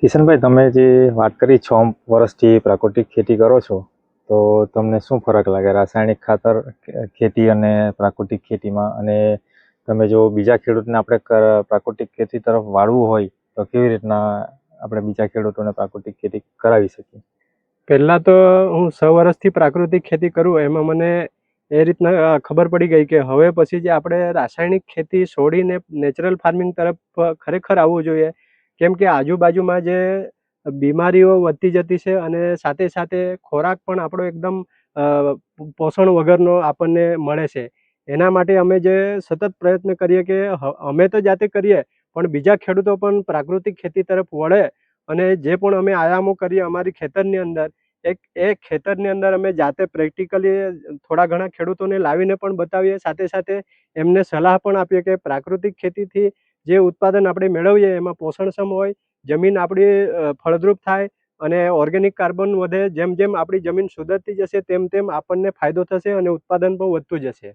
કિશનભાઈ, તમે જે વાત કરી 6 વર્ષથી પ્રાકૃતિક ખેતી કરો છો, તો તમને શું ફરક લાગે રાસાયણિક ખાતર ખેતી અને પ્રાકૃતિક ખેતીમાં? અને તમે જો બીજા ખેડૂતને આપણે પ્રાકૃતિક ખેતી તરફ વાળવું હોય તો કેવી રીતના આપણે બીજા ખેડૂતોને પ્રાકૃતિક ખેતી કરાવી શકીએ? પહેલાં તો હું 6 વર્ષથી પ્રાકૃતિક ખેતી કરું એમાં મને એ રીતના ખબર પડી ગઈ કે હવે પછી જે આપણે રાસાયણિક ખેતી છોડીને નેચરલ ફાર્મિંગ તરફ ખરેખર આવવું જોઈએ. કેમ કે આજુબાજુમાં જે બીમારીઓ વધતી જતી છે અને સાથે સાથે ખોરાક પણ આપણો એકદમ પોષણ વગરનો આપણને મળે છે. એના માટે અમે જે સતત પ્રયત્ન કરીએ કે અમે તો જાતે કરીએ પણ બીજા ખેડૂતો પણ પ્રાકૃતિક ખેતી તરફ વળે અને જે પણ અમે આયામો કરીએ અમારી ખેતરની અંદર એ ખેતરની અંદર અમે જાતે પ્રેક્ટિકલી થોડા ઘણા ખેડૂતોને લાવીને પણ બતાવીએ, સાથે સાથે એમને સલાહ પણ આપીએ કે પ્રાકૃતિક ખેતીથી જે ઉત્પાદન આપણે મેળવીએ એમાં પોષણક્ષમ હોય, જમીન આપણી ફળદ્રુપ થાય અને ઓર્ગેનિક કાર્બન વધે. જેમ જેમ આપણી જમીન સુધરતી જશે તેમ તેમ આપણને ફાયદો થશે અને ઉત્પાદન પણ વધતું જશે.